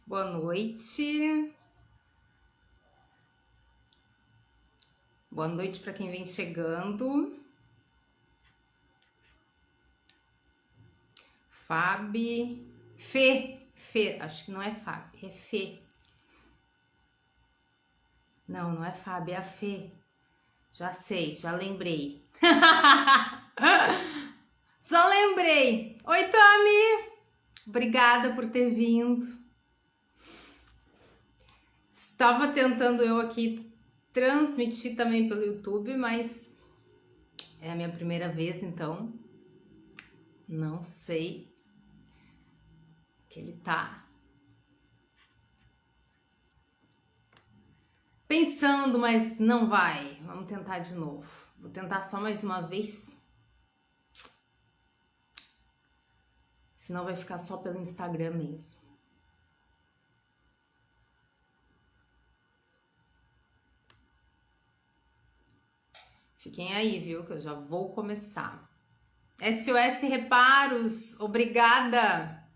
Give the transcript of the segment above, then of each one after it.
Boa noite. Boa noite para quem vem chegando. Fabi. Fê. Acho que não é Fabi, é Fê. Não é Fabi, é a Fê. Já sei, já lembrei. Só lembrei. Oi, Tami. Obrigada por ter vindo. Estava tentando eu aqui transmitir também pelo YouTube, mas é a minha primeira vez, então não sei que ele tá pensando, mas não vai. Vamos tentar de novo. Vou tentar só mais uma vez. Senão vai ficar só pelo Instagram mesmo. Fiquem aí, viu? Que eu já vou começar. SOS Reparos, obrigada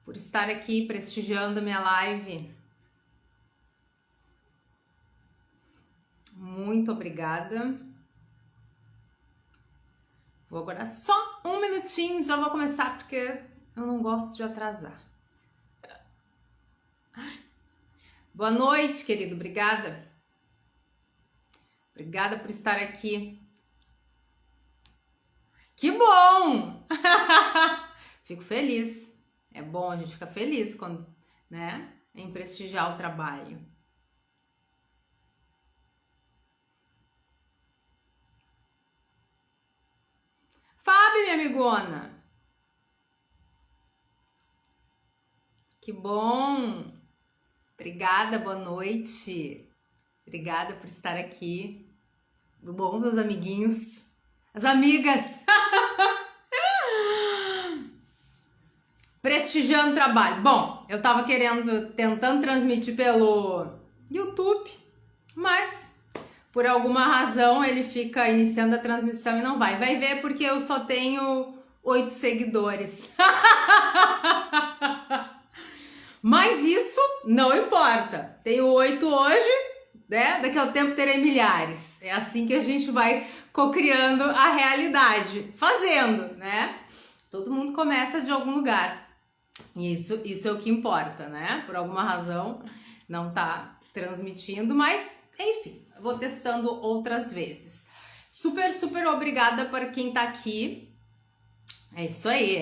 por estar aqui prestigiando a minha live. Muito obrigada. Vou agora só um minutinho, já vou começar porque eu não gosto de atrasar. Boa noite, querido, obrigada. Obrigada por estar aqui. Que bom! Fico feliz. É bom a gente ficar feliz quando, né, em prestigiar o trabalho. Fábio, minha amigona. Que bom. Obrigada, boa noite. Obrigada por estar aqui. Bom, meus amiguinhos. As amigas. Prestigiando o trabalho. Bom, eu tava tentando transmitir pelo YouTube, mas por alguma razão ele fica iniciando a transmissão e não vai. Vai ver porque eu só tenho 8 seguidores. Mas isso não importa. Tenho 8 hoje, né? Daqui a tempo terei milhares. É assim que a gente vai cocriando a realidade, fazendo, né? Todo mundo começa de algum lugar. Isso é o que importa, né? Por alguma razão não tá transmitindo, mas enfim, vou testando outras vezes. Super, super obrigada para quem tá aqui. É isso aí,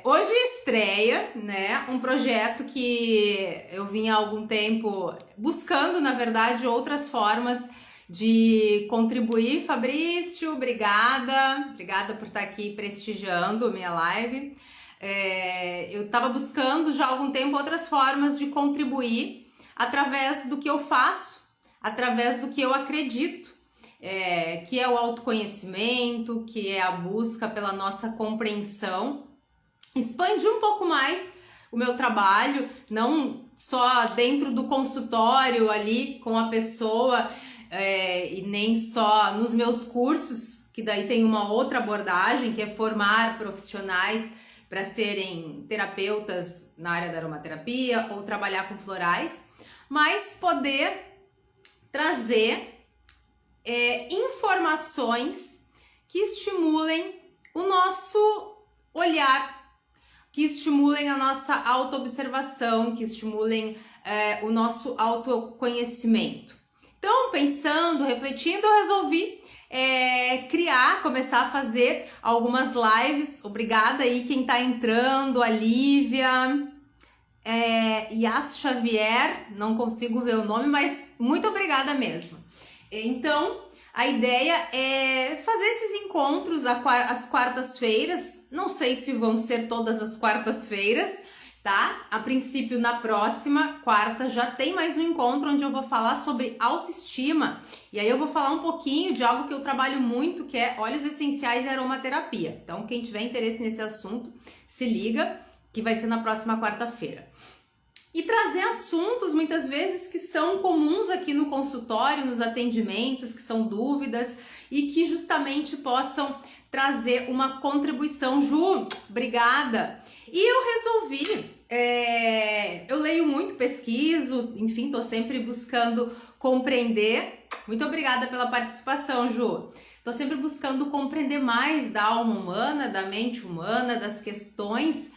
hoje estreia, né, um projeto que eu vinha há algum tempo buscando, na verdade, outras formas de contribuir. Fabrício, obrigada por estar aqui prestigiando minha live. Eu estava buscando já há algum tempo outras formas de contribuir através do que eu faço, através do que eu acredito. Que é o autoconhecimento, que é a busca pela nossa compreensão, expandir um pouco mais o meu trabalho, não só dentro do consultório ali com a pessoa, e nem só nos meus cursos, que daí tem uma outra abordagem, que é formar profissionais para serem terapeutas na área da aromaterapia ou trabalhar com florais, mas poder trazer informações que estimulem o nosso olhar, que estimulem a nossa autoobservação, que estimulem o nosso autoconhecimento. Então, pensando, refletindo, eu resolvi começar a fazer algumas lives. Obrigada aí quem tá entrando, a Lívia, Yas Xavier, não consigo ver o nome, mas muito obrigada mesmo. Então, a ideia é fazer esses encontros às quartas-feiras. Não sei se vão ser todas as quartas-feiras, tá? A princípio, na próxima quarta já tem mais um encontro onde eu vou falar sobre autoestima. E aí eu vou falar um pouquinho de algo que eu trabalho muito, que é óleos essenciais e aromaterapia. Então, quem tiver interesse nesse assunto, se liga, que vai ser na próxima quarta-feira. e trazer assuntos muitas vezes que são comuns aqui no consultório, nos atendimentos, que são dúvidas e que justamente possam trazer uma contribuição. Ju, obrigada! E eu resolvi, eu leio muito, pesquiso, enfim, tô sempre buscando compreender. Muito obrigada pela participação, Ju. Tô sempre buscando compreender mais da alma humana, da mente humana, das questões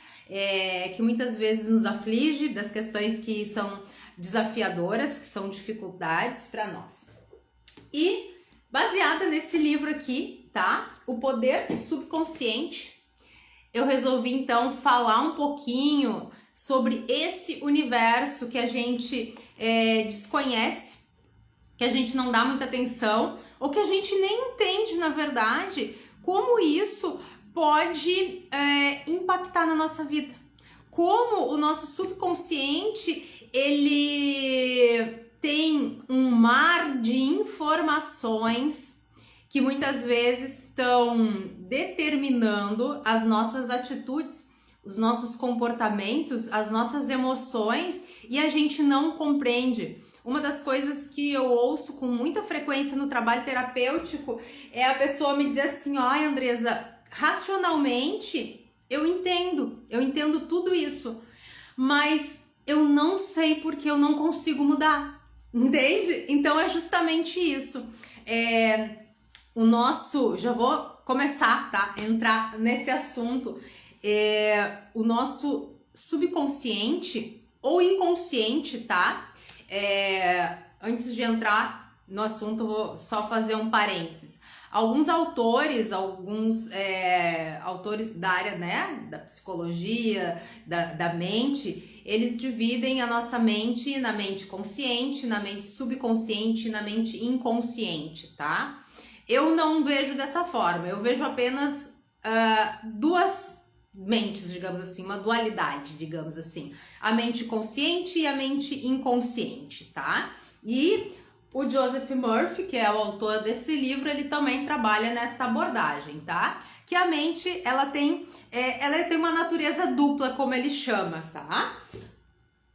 que muitas vezes nos aflige, das questões que são desafiadoras, que são dificuldades para nós. E baseada nesse livro aqui, tá? O Poder Subconsciente, eu resolvi então falar um pouquinho sobre esse universo que a gente desconhece, que a gente não dá muita atenção, ou que a gente nem entende, na verdade, como isso pode impactar na nossa vida. Como o nosso subconsciente, ele tem um mar de informações que muitas vezes estão determinando as nossas atitudes, os nossos comportamentos, as nossas emoções, e a gente não compreende. Uma das coisas que eu ouço com muita frequência no trabalho terapêutico é a pessoa me dizer assim: ai, Andresa, racionalmente eu entendo tudo isso, mas eu não sei porque eu não consigo mudar, entende? Então é justamente isso. O nosso, já vou começar, tá? Entrar nesse assunto. O nosso subconsciente ou inconsciente, tá? Antes de entrar no assunto, vou só fazer um parênteses. Alguns autores, autores da área, né, da psicologia, da mente, eles dividem a nossa mente na mente consciente, na mente subconsciente e na mente inconsciente, tá? Eu não vejo dessa forma, eu vejo apenas duas mentes, digamos assim, uma dualidade, digamos assim, a mente consciente e a mente inconsciente, tá? E o Joseph Murphy, que é o autor desse livro, ele também trabalha nessa abordagem, tá? Que a mente, ela tem uma natureza dupla, como ele chama, tá?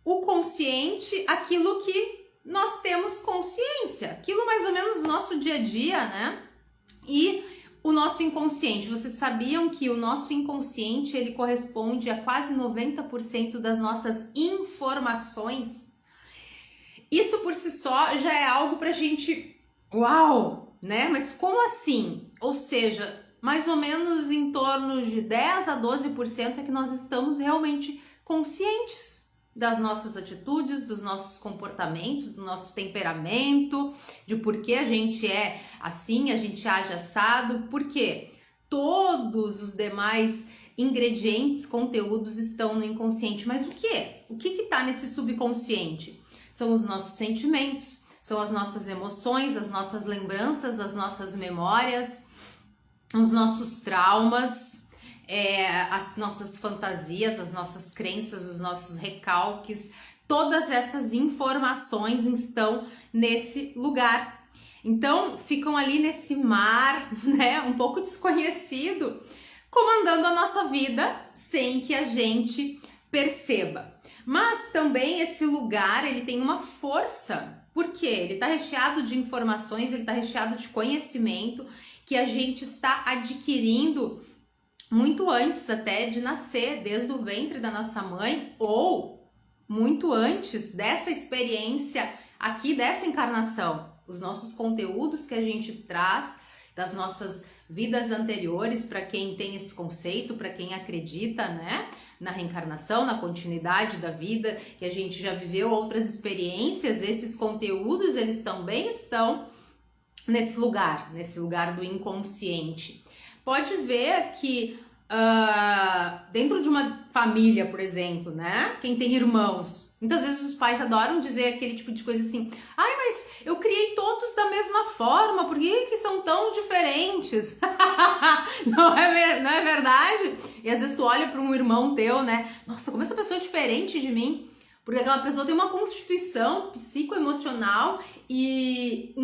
O consciente, aquilo que nós temos consciência, aquilo mais ou menos do nosso dia a dia, né? E o nosso inconsciente. Vocês sabiam que o nosso inconsciente, ele corresponde a quase 90% das nossas informações? Isso por si só já é algo pra gente, uau, né? Mas como assim? Ou seja, mais ou menos em torno de 10 a 12% é que nós estamos realmente conscientes das nossas atitudes, dos nossos comportamentos, do nosso temperamento, de por que a gente é assim, a gente age assado, porque todos os demais ingredientes, conteúdos estão no inconsciente. Mas o que? O que está nesse subconsciente? São os nossos sentimentos, são as nossas emoções, as nossas lembranças, as nossas memórias, os nossos traumas, as nossas fantasias, as nossas crenças, os nossos recalques. Todas essas informações estão nesse lugar. Então, ficam ali nesse mar, né, um pouco desconhecido, comandando a nossa vida sem que a gente perceba. Mas também esse lugar, ele tem uma força, porque ele está recheado de informações, ele está recheado de conhecimento que a gente está adquirindo muito antes até de nascer, desde o ventre da nossa mãe, ou muito antes dessa experiência aqui, dessa encarnação. Os nossos conteúdos que a gente traz das nossas vidas anteriores, para quem tem esse conceito, para quem acredita, né, na reencarnação, na continuidade da vida, que a gente já viveu outras experiências, esses conteúdos, eles também estão nesse lugar do inconsciente. Pode ver que dentro de uma família, por exemplo, né, quem tem irmãos, muitas vezes os pais adoram dizer aquele tipo de coisa assim: ai, mas eu criei todos da mesma forma, por que são tão diferentes? Não é verdade? E às vezes tu olha para um irmão teu, né, nossa, como essa pessoa é diferente de mim, porque aquela pessoa tem uma constituição psicoemocional e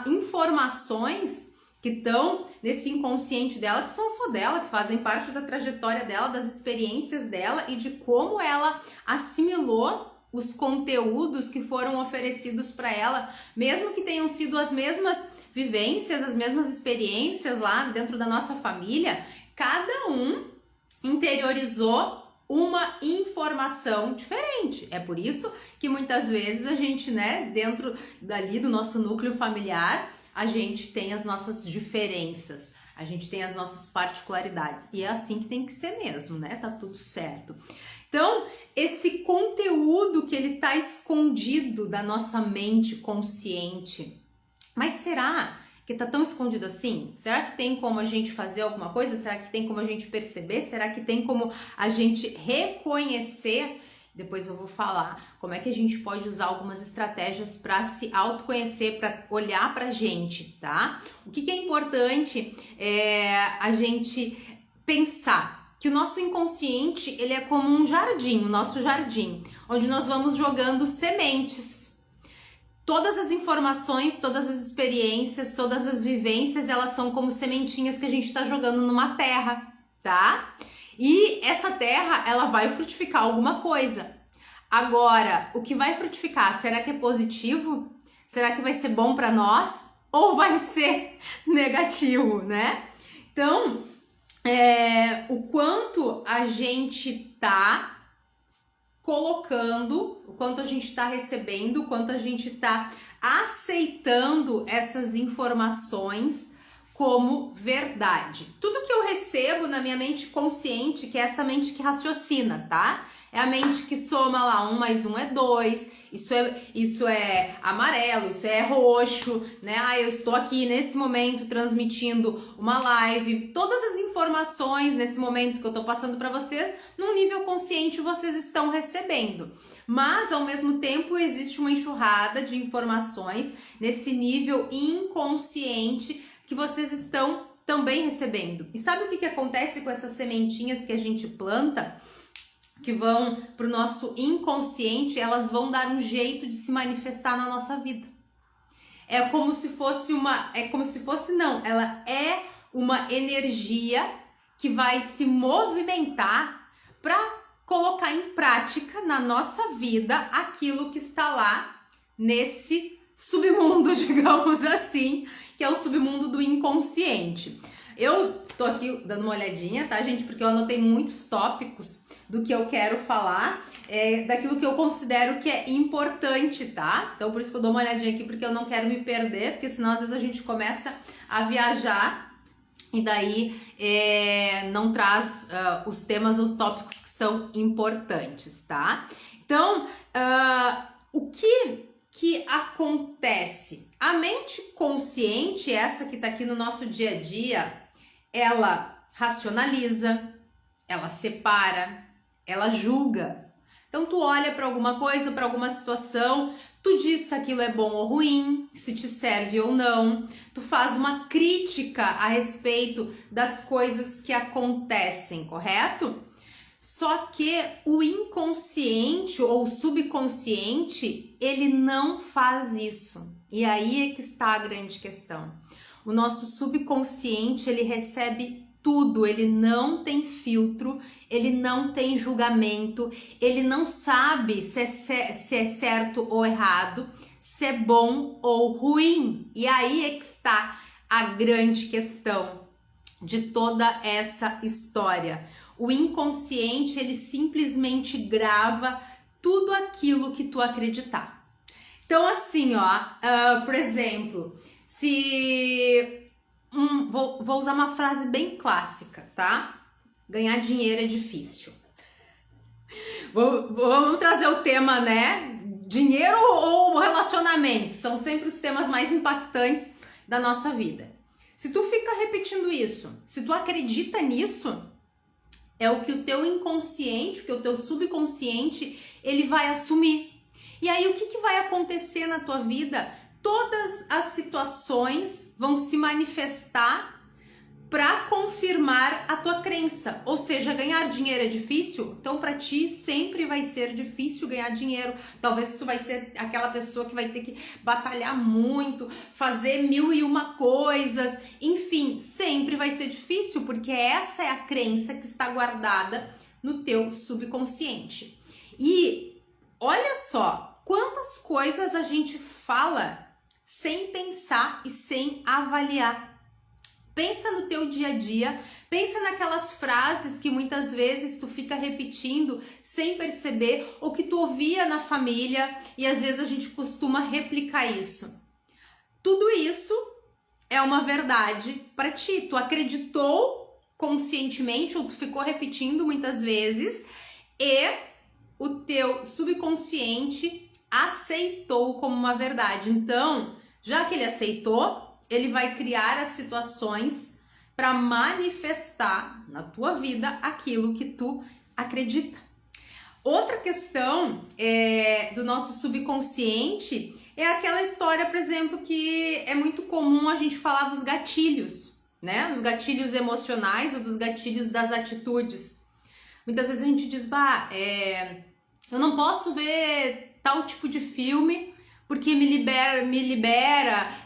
informações que estão nesse inconsciente dela, que são só dela, que fazem parte da trajetória dela, das experiências dela e de como ela assimilou os conteúdos que foram oferecidos para ela, mesmo que tenham sido as mesmas vivências, as mesmas experiências lá dentro da nossa família, cada um interiorizou uma informação diferente. É por isso que muitas vezes a gente, né, dentro dali do nosso núcleo familiar, a gente tem as nossas diferenças, a gente tem as nossas particularidades. E é assim que tem que ser mesmo, né? Tá tudo certo. Então, esse conteúdo que ele tá escondido da nossa mente consciente, mas será que tá tão escondido assim? Será que tem como a gente fazer alguma coisa? Será que tem como a gente perceber? Será que tem como a gente reconhecer? Depois eu vou falar como é que a gente pode usar algumas estratégias para se autoconhecer, para olhar pra gente, tá? O que é importante é a gente pensar que o nosso inconsciente, ele é como um jardim, o nosso jardim, onde nós vamos jogando sementes. Todas as informações, todas as experiências, todas as vivências, elas são como sementinhas que a gente está jogando numa terra, tá? E essa terra, ela vai frutificar alguma coisa. Agora, o que vai frutificar, será que é positivo? Será que vai ser bom para nós? Ou vai ser negativo, né? Então, o quanto a gente tá colocando, o quanto a gente tá recebendo, o quanto a gente tá aceitando essas informações como verdade. Tudo que eu recebo na minha mente consciente, que é essa mente que raciocina, tá? É a mente que soma lá, 1 mais 1 é 2, isso é amarelo, isso é roxo, né? Eu estou aqui nesse momento transmitindo uma live, todas as informações nesse momento que eu tô passando para vocês, num nível consciente vocês estão recebendo. Mas, ao mesmo tempo, existe uma enxurrada de informações nesse nível inconsciente que vocês estão também recebendo. E sabe o que acontece com essas sementinhas que a gente planta? Que vão para o nosso inconsciente, elas vão dar um jeito de se manifestar na nossa vida. É como se fosse ela é uma energia que vai se movimentar para colocar em prática na nossa vida aquilo que está lá nesse submundo, digamos assim, que é o submundo do inconsciente. Eu tô aqui dando uma olhadinha, tá, gente? Porque eu anotei muitos tópicos do que eu quero falar, daquilo que eu considero que é importante, tá? Então, por isso que eu dou uma olhadinha aqui, porque eu não quero me perder, porque senão às vezes a gente começa a viajar e daí não traz os temas, os tópicos que são importantes, tá? Então, o que acontece? A mente consciente, essa que tá aqui no nosso dia a dia, ela racionaliza, ela separa, ela julga. Então tu olha para alguma coisa, para alguma situação, tu diz se aquilo é bom ou ruim, se te serve ou não, tu faz uma crítica a respeito das coisas que acontecem, correto? Só que o inconsciente ou o subconsciente, ele não faz isso. E aí é que está a grande questão. O nosso subconsciente, ele recebe tudo, ele não tem filtro, ele não tem julgamento, ele não sabe se é certo ou errado, se é bom ou ruim. E aí é que está a grande questão de toda essa história. O inconsciente, ele simplesmente grava tudo aquilo que tu acreditar. Então, assim, por exemplo, vou usar uma frase bem clássica, tá? Ganhar dinheiro é difícil. Vamos trazer o tema, né? Dinheiro ou relacionamento? São sempre os temas mais impactantes da nossa vida. Se tu fica repetindo isso, se tu acredita nisso, é o que o teu inconsciente, o que o teu subconsciente, ele vai assumir. E aí, o que vai acontecer na tua vida? Todas as situações vão se manifestar para confirmar a tua crença. Ou seja, ganhar dinheiro é difícil? Então, para ti, sempre vai ser difícil ganhar dinheiro. Talvez tu vai ser aquela pessoa que vai ter que batalhar muito, fazer 1001 coisas. Enfim, sempre vai ser difícil, porque essa é a crença que está guardada no teu subconsciente. E olha só quantas coisas a gente fala sem pensar e sem avaliar. Pensa no teu dia a dia, pensa naquelas frases que muitas vezes tu fica repetindo sem perceber ou que tu ouvia na família e às vezes a gente costuma replicar isso. Tudo isso é uma verdade para ti, tu acreditou conscientemente ou tu ficou repetindo muitas vezes e o teu subconsciente aceitou como uma verdade. Então, já que ele aceitou, ele vai criar as situações para manifestar na tua vida aquilo que tu acredita. Outra questão do nosso subconsciente é aquela história, por exemplo, que é muito comum a gente falar dos gatilhos, né? Dos gatilhos emocionais ou dos gatilhos das atitudes. Muitas vezes a gente diz, eu não posso ver tal tipo de filme porque me libera,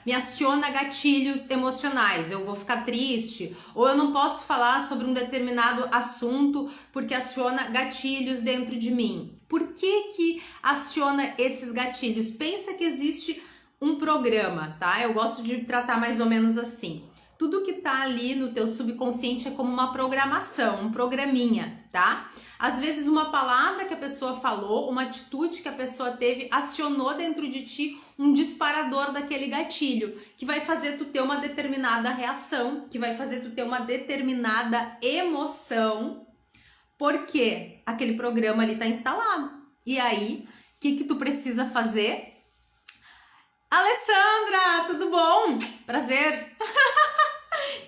me aciona gatilhos emocionais, eu vou ficar triste. Ou eu não posso falar sobre um determinado assunto porque aciona gatilhos dentro de mim. Por que aciona esses gatilhos? Pensa que existe um programa, tá? Eu gosto de tratar mais ou menos assim. Tudo que tá ali no teu subconsciente é como uma programação, um programinha, tá? Às vezes uma palavra que a pessoa falou, uma atitude que a pessoa teve, acionou dentro de ti um disparador daquele gatilho, que vai fazer tu ter uma determinada reação, que vai fazer tu ter uma determinada emoção, porque aquele programa ali tá instalado. E aí, o que tu precisa fazer? Alessandra, tudo bom? Prazer!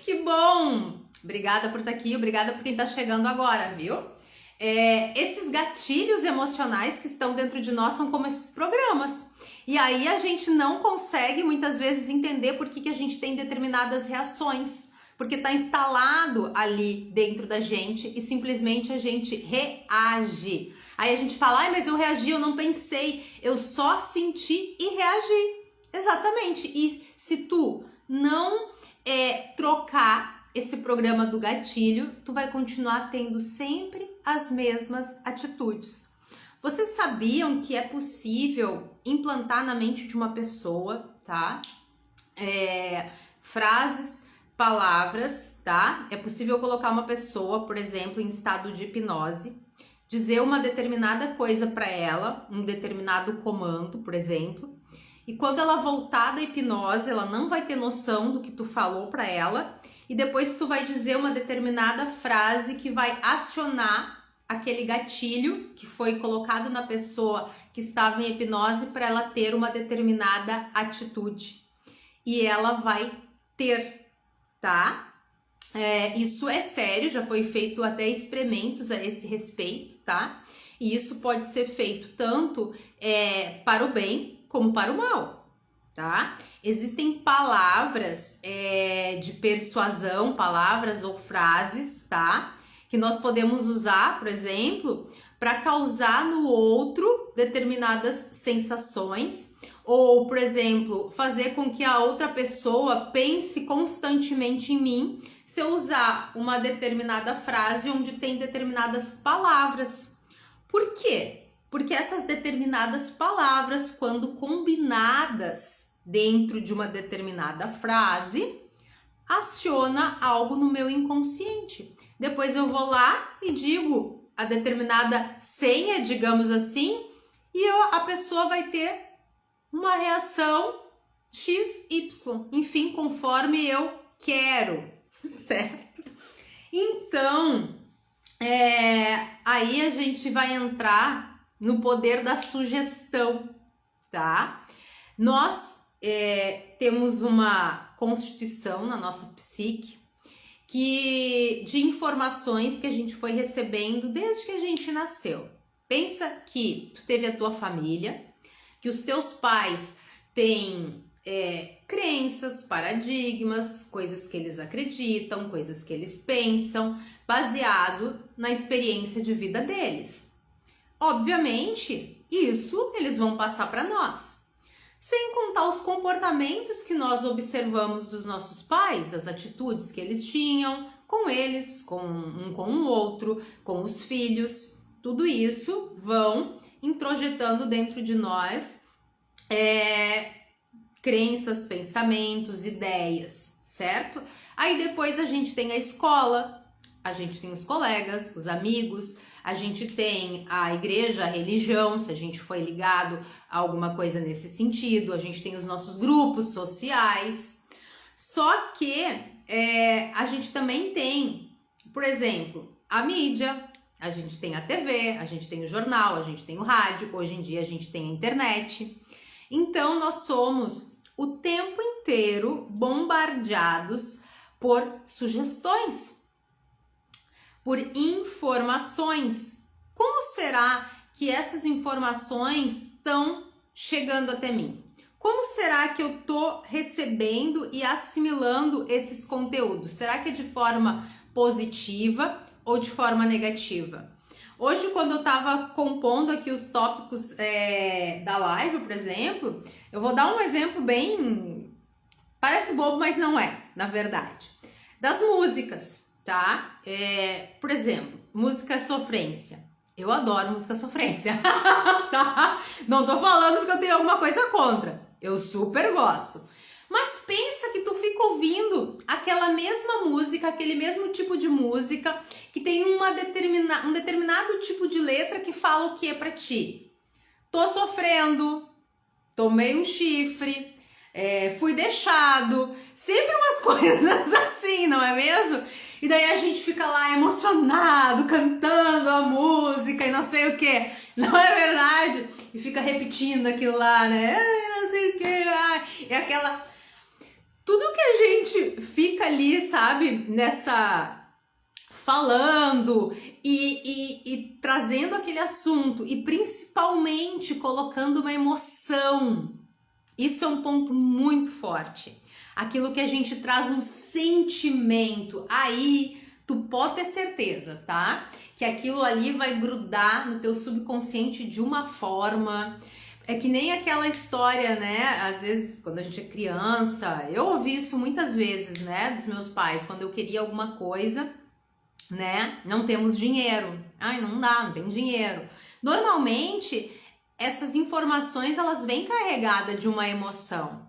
Que bom! Obrigada por estar aqui, obrigada por quem tá chegando agora, viu? Esses gatilhos emocionais que estão dentro de nós são como esses programas. E aí a gente não consegue muitas vezes entender por que a gente tem determinadas reações. Porque está instalado ali dentro da gente e simplesmente a gente reage. Aí a gente fala, mas eu reagi, eu não pensei, eu só senti e reagi. Exatamente. E se tu não trocar esse programa do gatilho, tu vai continuar tendo sempre as mesmas atitudes. Vocês sabiam que é possível implantar na mente de uma pessoa, tá? Frases, palavras, tá? É possível colocar uma pessoa, por exemplo, em estado de hipnose, dizer uma determinada coisa para ela, um determinado comando, por exemplo, e quando ela voltar da hipnose, ela não vai ter noção do que tu falou para ela, e depois tu vai dizer uma determinada frase que vai acionar aquele gatilho que foi colocado na pessoa que estava em hipnose para ela ter uma determinada atitude. E ela vai ter, tá? Isso é sério, já foi feito até experimentos a esse respeito, tá? E isso pode ser feito tanto para o bem como para o mal, tá? Existem palavras de persuasão, palavras ou frases, tá? Que nós podemos usar, por exemplo, para causar no outro determinadas sensações, ou, por exemplo, fazer com que a outra pessoa pense constantemente em mim, se eu usar uma determinada frase onde tem determinadas palavras. Por quê? Porque essas determinadas palavras, quando combinadas dentro de uma determinada frase, aciona algo no meu inconsciente. Depois eu vou lá e digo a determinada senha, digamos assim, e a pessoa vai ter uma reação XY, enfim, conforme eu quero, certo? Então, aí a gente vai entrar no poder da sugestão, tá? Nós temos uma constituição na nossa psique de informações que a gente foi recebendo desde que a gente nasceu. Pensa que tu teve a tua família, que os teus pais têm crenças, paradigmas, coisas que eles acreditam, coisas que eles pensam, baseado na experiência de vida deles. Obviamente, isso eles vão passar para nós. Sem contar os comportamentos que nós observamos dos nossos pais, as atitudes que eles tinham com eles, com o outro, com os filhos. Tudo isso vão introjetando dentro de nós crenças, pensamentos, ideias, certo? Aí depois a gente tem a escola, a gente tem os colegas, os amigos, a gente tem a igreja, a religião, se a gente foi ligado a alguma coisa nesse sentido, a gente tem os nossos grupos sociais. Só que a gente também tem, por exemplo, a mídia, a gente tem a TV, a gente tem o jornal, a gente tem o rádio, hoje em dia a gente tem a internet. Então nós somos o tempo inteiro bombardeados por sugestões, por informações. Como será que essas informações estão chegando até mim? Como será que eu tô recebendo e assimilando esses conteúdos? Será que é de forma positiva ou de forma negativa? Hoje, quando eu tava compondo aqui os tópicos da live, por exemplo, eu vou dar um exemplo bem... parece bobo, mas não é, na verdade. Das músicas, tá? Por exemplo, música sofrência. Eu adoro música sofrência, tá? Não tô falando porque eu tenho alguma coisa contra. Eu super gosto. Mas pensa que tu fica ouvindo aquela mesma música, aquele mesmo tipo de música, que tem um determinado tipo de letra que fala o que pra ti? Tô sofrendo, tomei um chifre, fui deixado, sempre umas coisas assim, não é mesmo? E daí a gente fica lá emocionado, cantando a música e não sei o que, não é verdade? E fica repetindo aquilo lá, né? Não sei o que, é aquela... Tudo que a gente fica ali, sabe, falando e trazendo aquele assunto e principalmente colocando uma emoção. Isso é um ponto muito forte. Aquilo que a gente traz um sentimento, aí tu pode ter certeza, tá? Que aquilo ali vai grudar no teu subconsciente de uma forma... É que nem aquela história, né? Às vezes, quando a gente é criança, eu ouvi isso muitas vezes, né? Dos meus pais, quando eu queria alguma coisa, né? Não temos dinheiro. Ai, não dá, não tem dinheiro. Normalmente, essas informações, elas vêm carregadas de uma emoção.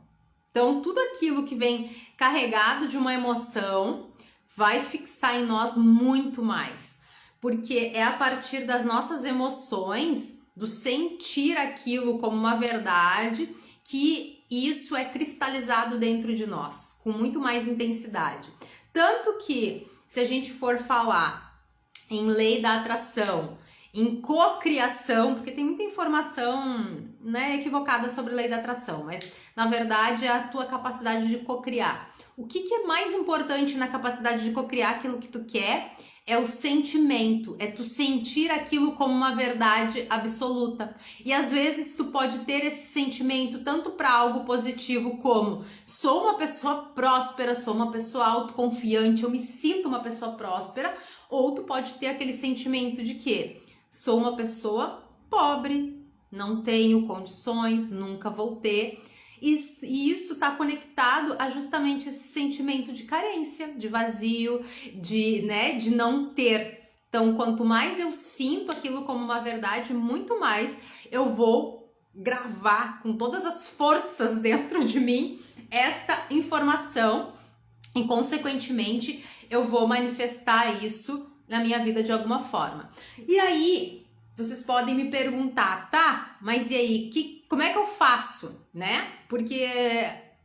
Então, tudo aquilo que vem carregado de uma emoção vai fixar em nós muito mais. Porque é a partir das nossas emoções, do sentir aquilo como uma verdade, que isso é cristalizado dentro de nós, com muito mais intensidade. Tanto que, se a gente for falar em lei da atração, em cocriação, porque tem muita informação, né, equivocada sobre lei da atração, mas na verdade é a tua capacidade de cocriar. O que é mais importante na capacidade de cocriar aquilo que tu quer? É o sentimento, é tu sentir aquilo como uma verdade absoluta. E às vezes tu pode ter esse sentimento tanto para algo positivo como sou uma pessoa próspera, sou uma pessoa autoconfiante, eu me sinto uma pessoa próspera, ou tu pode ter aquele sentimento de que sou uma pessoa pobre, não tenho condições, nunca vou ter. E isso está conectado a justamente esse sentimento de carência, de vazio, de não ter. Então, quanto mais eu sinto aquilo como uma verdade, muito mais eu vou gravar com todas as forças dentro de mim esta informação e, consequentemente, eu vou manifestar isso na minha vida de alguma forma. E aí, vocês podem me perguntar, tá? Mas e aí, como é que eu faço, né? Porque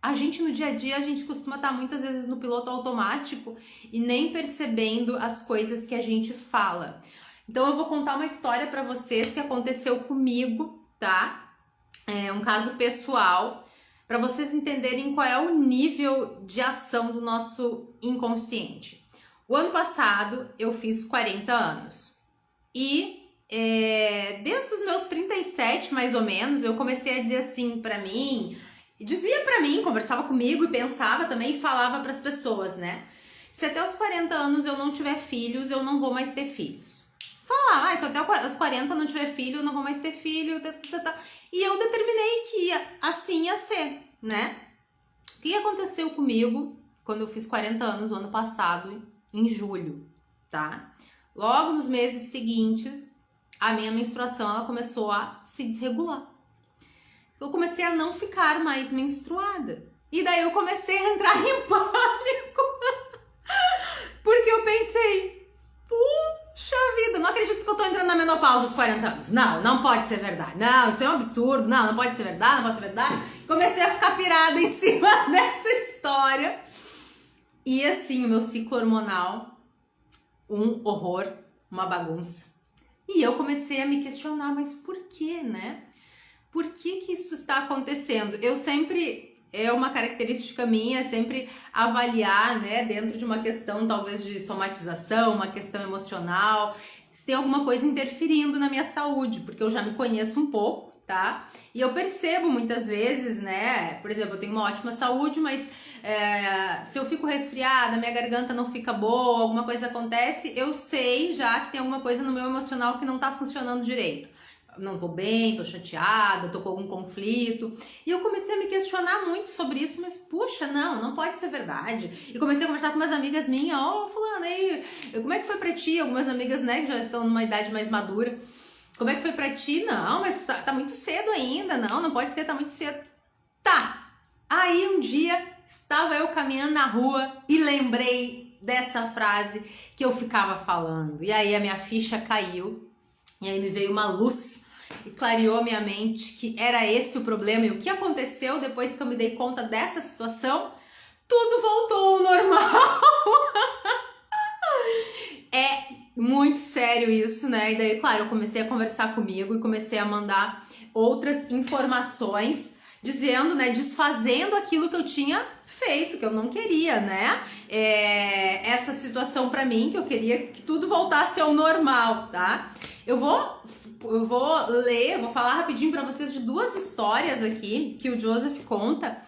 a gente no dia a dia, a gente costuma estar muitas vezes no piloto automático e nem percebendo as coisas que a gente fala. Então eu vou contar uma história para vocês que aconteceu comigo, tá? É um caso pessoal, para vocês entenderem qual é o nível de ação do nosso inconsciente. O ano passado eu fiz 40 anos e desde os meus 37 mais ou menos, eu comecei a dizer assim pra mim, conversava comigo e pensava também e falava pras pessoas, né? Se até os 40 anos eu não tiver filhos, eu não vou mais ter filhos. Falar, se até os 40 não tiver filho, eu não vou mais ter filho. E eu determinei que assim ia ser, né? O que aconteceu comigo quando eu fiz 40 anos o ano passado, em julho, tá? Logo nos meses seguintes, a minha menstruação ela começou a se desregular. Eu comecei a não ficar mais menstruada. E daí eu comecei a entrar em pânico. Porque eu pensei, puxa vida, não acredito que eu tô entrando na menopausa aos 40 anos. Não, não pode ser verdade. Não, isso é um absurdo. Não, não pode ser verdade, não pode ser verdade. Comecei a ficar pirada em cima dessa história. E assim, o meu ciclo hormonal, um horror, uma bagunça. E eu comecei a me questionar, mas por quê, né? Por que que isso está acontecendo? Eu sempre, é uma característica minha, sempre avaliar, né, dentro de uma questão talvez de somatização, uma questão emocional, se tem alguma coisa interferindo na minha saúde, porque eu já me conheço um pouco, tá? E eu percebo muitas vezes, né, por exemplo, eu tenho uma ótima saúde, mas se eu fico resfriada, minha garganta não fica boa, alguma coisa acontece, eu sei já que tem alguma coisa no meu emocional que não tá funcionando direito. Não tô bem, tô chateada, tô com algum conflito. E eu comecei a me questionar muito sobre isso, mas puxa, não pode ser verdade. E comecei a conversar com umas amigas minhas, fulana, aí, como é que foi pra ti? Algumas amigas, né, que já estão numa idade mais madura. Como é que foi pra ti? Não, mas tá muito cedo ainda. Não pode ser, tá muito cedo. Tá. Aí um dia estava eu caminhando na rua e lembrei dessa frase que eu ficava falando. E aí a minha ficha caiu. E aí me veio uma luz e clareou minha mente que era esse o problema. E o que aconteceu depois que eu me dei conta dessa situação? Tudo voltou ao normal. É muito sério isso, né? E daí, claro, eu comecei a conversar comigo e comecei a mandar outras informações dizendo, né, desfazendo aquilo que eu tinha feito, que eu não queria, né? Essa situação pra mim, que eu queria que tudo voltasse ao normal, tá? Eu vou ler, vou falar rapidinho pra vocês de duas histórias aqui que o Joseph conta.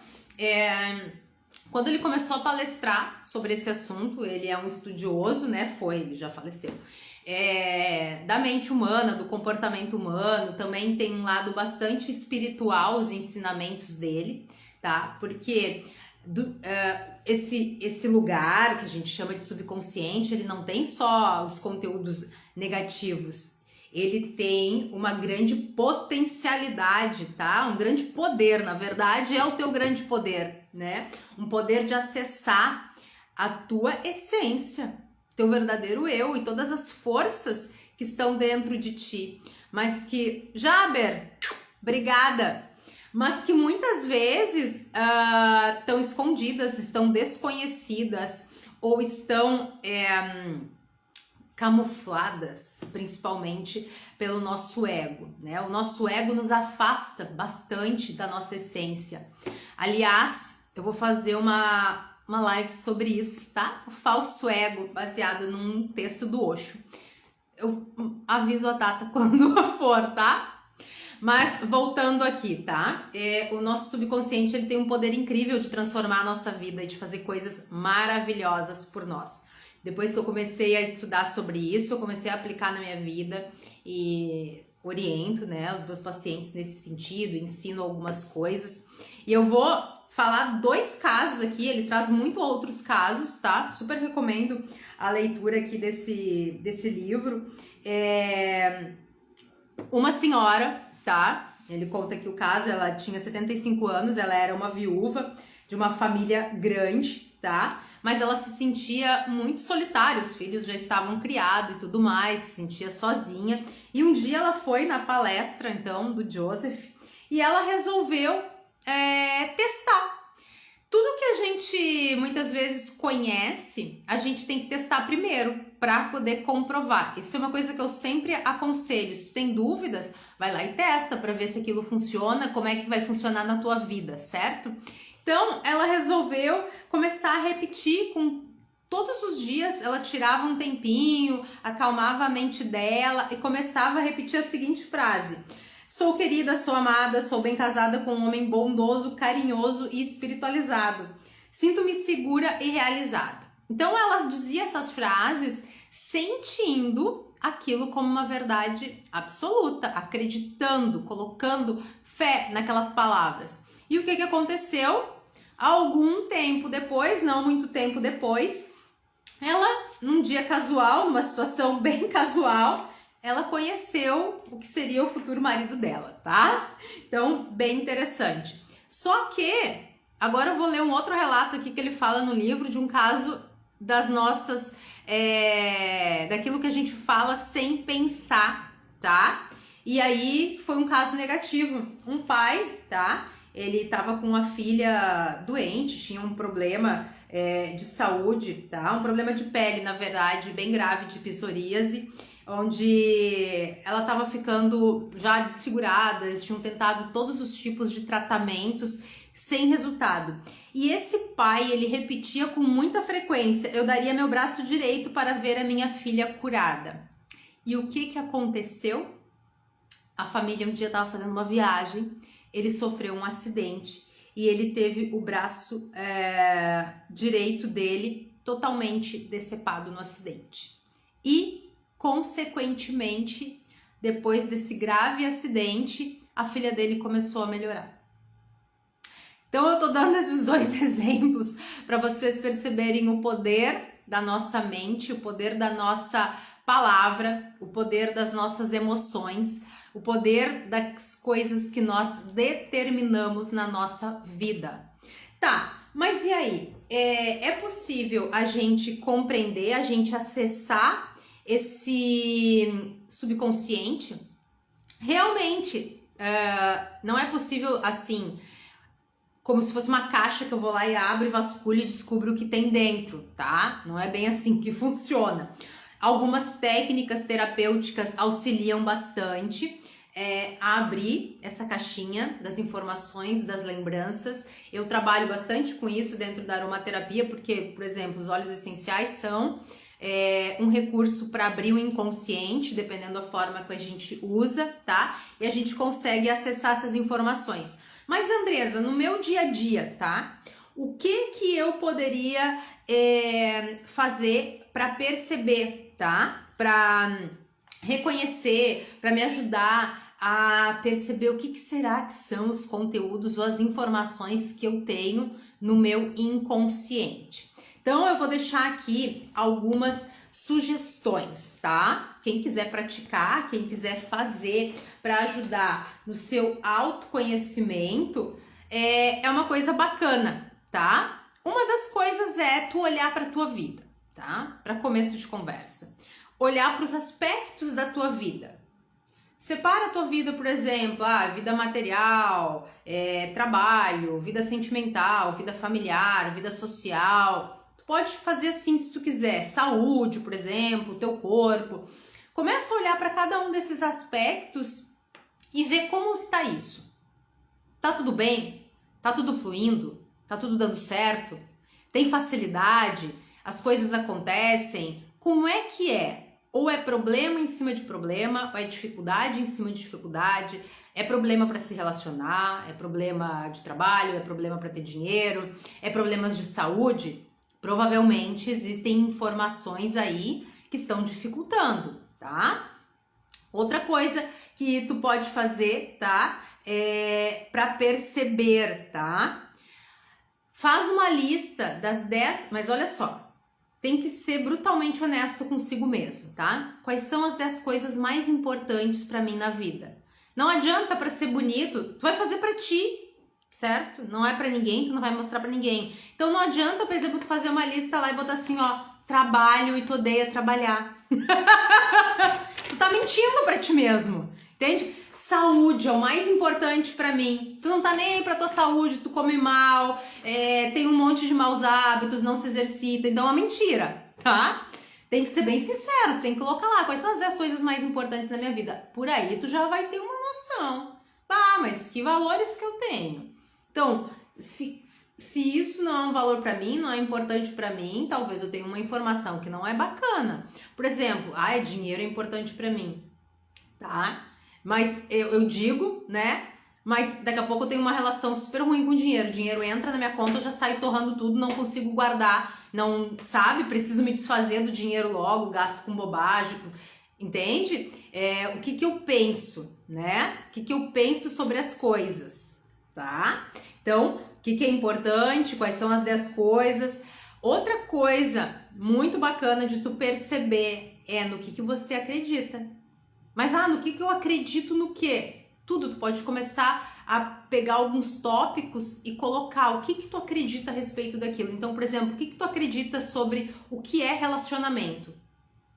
Quando ele começou a palestrar sobre esse assunto, ele é um estudioso, né? Ele já faleceu. Da mente humana, do comportamento humano, também tem um lado bastante espiritual os ensinamentos dele, tá? Porque esse lugar que a gente chama de subconsciente, ele não tem só os conteúdos negativos, ele tem uma grande potencialidade, tá? Um grande poder, na verdade, é o teu grande poder, né? Um poder de acessar a tua essência, teu verdadeiro eu e todas as forças que estão dentro de ti. Mas que, Jaber, obrigada! Mas que muitas vezes estão escondidas, estão desconhecidas ou estão camufladas, principalmente pelo nosso ego, né? O nosso ego nos afasta bastante da nossa essência. Aliás, eu vou fazer uma live sobre isso, tá? O falso ego, baseado num texto do Osho. Eu aviso a data quando for, tá? Mas voltando aqui, tá? O nosso subconsciente, ele tem um poder incrível de transformar a nossa vida e de fazer coisas maravilhosas por nós. Depois que eu comecei a estudar sobre isso, eu comecei a aplicar na minha vida e oriento, né, os meus pacientes nesse sentido, ensino algumas coisas. E eu vou falar 2 casos aqui, ele traz muito outros casos, tá? Super recomendo a leitura aqui desse livro. Uma senhora, tá? Ele conta aqui o caso, ela tinha 75 anos, ela era uma viúva de uma família grande, tá? Mas ela se sentia muito solitária, os filhos já estavam criados e tudo mais, se sentia sozinha. E um dia ela foi na palestra, então, do Joseph, e ela resolveu testar. Tudo que a gente muitas vezes conhece, a gente tem que testar primeiro para poder comprovar. Isso é uma coisa que eu sempre aconselho. Se tu tem dúvidas, vai lá e testa para ver se aquilo funciona, como é que vai funcionar na tua vida, certo? Então, ela resolveu começar a repetir todos os dias, ela tirava um tempinho, acalmava a mente dela e começava a repetir a seguinte frase: sou querida, sou amada, sou bem casada com um homem bondoso, carinhoso e espiritualizado. Sinto-me segura e realizada. Então, ela dizia essas frases sentindo aquilo como uma verdade absoluta, acreditando, colocando fé naquelas palavras. E o que aconteceu? Algum tempo depois, não muito tempo depois, ela, num dia casual, numa situação bem casual, ela conheceu o que seria o futuro marido dela, tá? Então, bem interessante. Só que, agora eu vou ler um outro relato aqui que ele fala no livro de um caso das nossas, daquilo que a gente fala sem pensar, tá? E aí foi um caso negativo. Um pai, tá? Ele tava com uma filha doente, tinha um problema de saúde, tá? Um problema de pele, na verdade, bem grave, de psoríase, onde ela tava ficando já desfigurada, eles tinham tentado todos os tipos de tratamentos sem resultado. E esse pai, ele repetia com muita frequência: eu daria meu braço direito para ver a minha filha curada. E o que aconteceu? A família um dia estava fazendo uma viagem, ele sofreu um acidente e ele teve o braço direito dele totalmente decepado no acidente. E, consequentemente, depois desse grave acidente, a filha dele começou a melhorar. Então eu tô dando esses dois exemplos para vocês perceberem o poder da nossa mente, o poder da nossa palavra, o poder das nossas emoções, o poder das coisas que nós determinamos na nossa vida. Tá, mas e aí? É possível a gente compreender, a gente acessar esse subconsciente? Realmente, não é possível assim, como se fosse uma caixa que eu vou lá e abro e vasculho e descubro o que tem dentro, tá? Não é bem assim que funciona. Algumas técnicas terapêuticas auxiliam bastante a abrir essa caixinha das informações, das lembranças. Eu trabalho bastante com isso dentro da aromaterapia, porque, por exemplo, os óleos essenciais são um recurso para abrir o inconsciente, dependendo da forma que a gente usa, tá? E a gente consegue acessar essas informações. Mas, Andresa, no meu dia a dia, tá? O que eu poderia fazer para perceber, tá? Para reconhecer, para me ajudar a perceber o que será que são os conteúdos ou as informações que eu tenho no meu inconsciente. Então, eu vou deixar aqui algumas sugestões, tá? Quem quiser praticar, quem quiser fazer para ajudar no seu autoconhecimento, é uma coisa bacana, tá? Uma das coisas é tu olhar para tua vida, tá? Para começo de conversa. Olhar para os aspectos da tua vida. Separa a tua vida, por exemplo, vida material, trabalho, vida sentimental, vida familiar, vida social. Tu pode fazer assim se tu quiser. Saúde, por exemplo, teu corpo. Começa a olhar para cada um desses aspectos e ver como está isso. Tá tudo bem? Tá tudo fluindo? Tá tudo dando certo? Tem facilidade? As coisas acontecem? Como é que é? Ou é problema em cima de problema, ou é dificuldade em cima de dificuldade, é problema para se relacionar, é problema de trabalho, é problema para ter dinheiro, é problemas de saúde? Provavelmente existem informações aí que estão dificultando, tá? Outra coisa que tu pode fazer, tá? Para perceber, tá? Faz uma lista das 10, mas olha só, tem que ser brutalmente honesto consigo mesmo, tá? Quais são as 10 coisas mais importantes pra mim na vida? Não adianta pra ser bonito, tu vai fazer pra ti, certo? Não é pra ninguém, tu não vai mostrar pra ninguém. Então não adianta, por exemplo, tu fazer uma lista lá e botar assim, ó, trabalho e tu odeia trabalhar. Tu tá mentindo pra ti mesmo, entende? Saúde é o mais importante pra mim. Tu não tá nem aí pra tua saúde, tu come mal, tem um monte de maus hábitos, não se exercita, então é uma mentira, tá? Tem que ser bem sincero, tem que colocar lá quais são as 10 coisas mais importantes da minha vida. Por aí tu já vai ter uma noção. Mas que valores que eu tenho? Então, se isso não é um valor pra mim, não é importante pra mim, talvez eu tenha uma informação que não é bacana. Por exemplo, dinheiro é importante pra mim, tá? Mas eu digo, né? Mas daqui a pouco eu tenho uma relação super ruim com o dinheiro. O dinheiro entra na minha conta, eu já saio torrando tudo, não consigo guardar, não, sabe? Preciso me desfazer do dinheiro logo, gasto com bobagem, entende? O que eu penso, né? O que eu penso sobre as coisas, tá? Então, o que é importante, quais são as 10 coisas. Outra coisa muito bacana de tu perceber é no que você acredita. Mas, no que eu acredito no quê? Tudo, tu pode começar a pegar alguns tópicos e colocar o que tu acredita a respeito daquilo. Então, por exemplo, o que tu acredita sobre o que é relacionamento?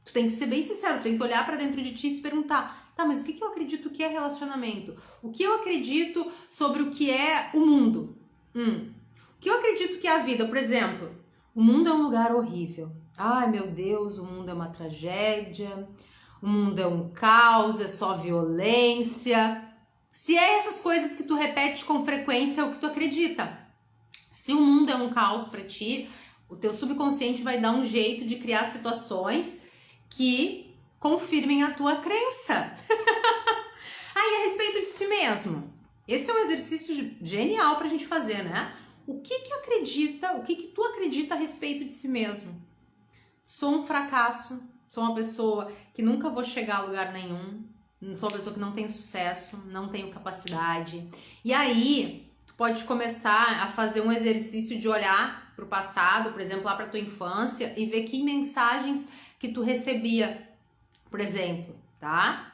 Tu tem que ser bem sincero, tu tem que olhar pra dentro de ti e se perguntar, tá, mas o que eu acredito que é relacionamento? O que eu acredito sobre o que é o mundo? O que eu acredito que é a vida? Por exemplo, o mundo é um lugar horrível. Ai, meu Deus, o mundo é uma tragédia, o mundo é um caos, é só violência. Se é essas coisas que tu repete com frequência, é o que tu acredita. Se o mundo é um caos pra ti, o teu subconsciente vai dar um jeito de criar situações que confirmem a tua crença. Aí, a respeito de si mesmo. Esse é um exercício genial pra gente fazer, né? O que tu acredita a respeito de si mesmo? Sou um fracasso, sou uma pessoa que nunca vou chegar a lugar nenhum, sou uma pessoa que não tem sucesso, não tenho capacidade. E aí, tu pode começar a fazer um exercício de olhar pro passado, por exemplo, lá pra tua infância, e ver que mensagens que tu recebia, por exemplo, tá?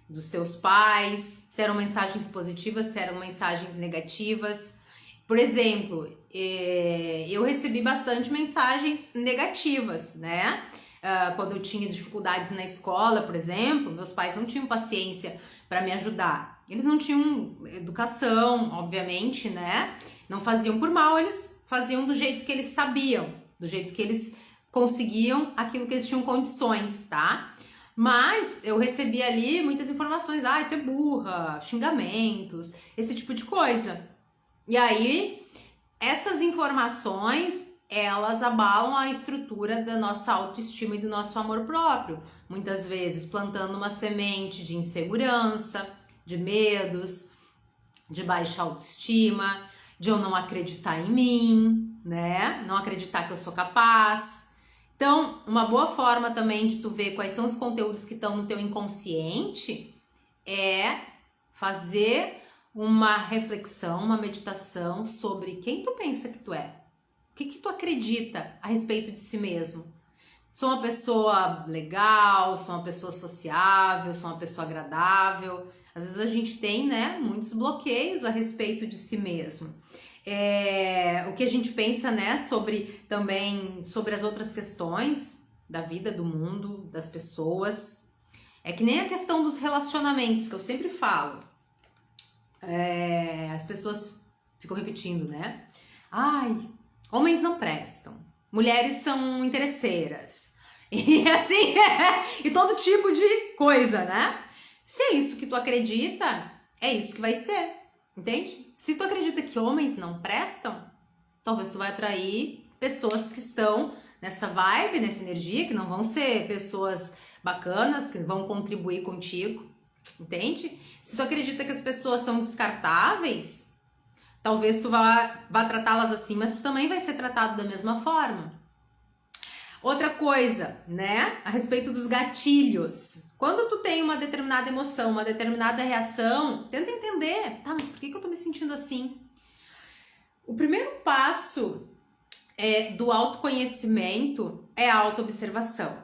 Dos teus pais, se eram mensagens positivas, se eram mensagens negativas. Por exemplo, eu recebi bastante mensagens negativas, né? Quando eu tinha dificuldades na escola, por exemplo, meus pais não tinham paciência para me ajudar. Eles não tinham educação, obviamente, né? Não faziam por mal, eles faziam do jeito que eles sabiam, do jeito que eles conseguiam aquilo que eles tinham condições, tá? Mas eu recebi ali muitas informações, tu é burra, xingamentos, esse tipo de coisa. E aí, essas informações, elas abalam a estrutura da nossa autoestima e do nosso amor próprio. Muitas vezes plantando uma semente de insegurança, de medos, de baixa autoestima, de eu não acreditar em mim, né? Não acreditar que eu sou capaz. Então, uma boa forma também de tu ver quais são os conteúdos que estão no teu inconsciente é fazer uma reflexão, uma meditação sobre quem tu pensa que tu é. O que tu acredita a respeito de si mesmo? Sou uma pessoa legal, sou uma pessoa sociável, sou uma pessoa agradável. Às vezes a gente tem, né, muitos bloqueios a respeito de si mesmo. O que a gente pensa, né, sobre as outras questões da vida, do mundo, das pessoas. É que nem a questão dos relacionamentos, que eu sempre falo. As pessoas ficam repetindo, né? Homens não prestam, mulheres são interesseiras, e assim, e todo tipo de coisa, né? Se é isso que tu acredita, é isso que vai ser, entende? Se tu acredita que homens não prestam, talvez tu vai atrair pessoas que estão nessa vibe, nessa energia, que não vão ser pessoas bacanas, que vão contribuir contigo, entende? Se tu acredita que as pessoas são descartáveis, talvez tu vá tratá-las assim, mas tu também vai ser tratado da mesma forma. Outra coisa, né, a respeito dos gatilhos. Quando tu tem uma determinada emoção, uma determinada reação, tenta entender, mas por que eu tô me sentindo assim? O primeiro passo do autoconhecimento é a autoobservação.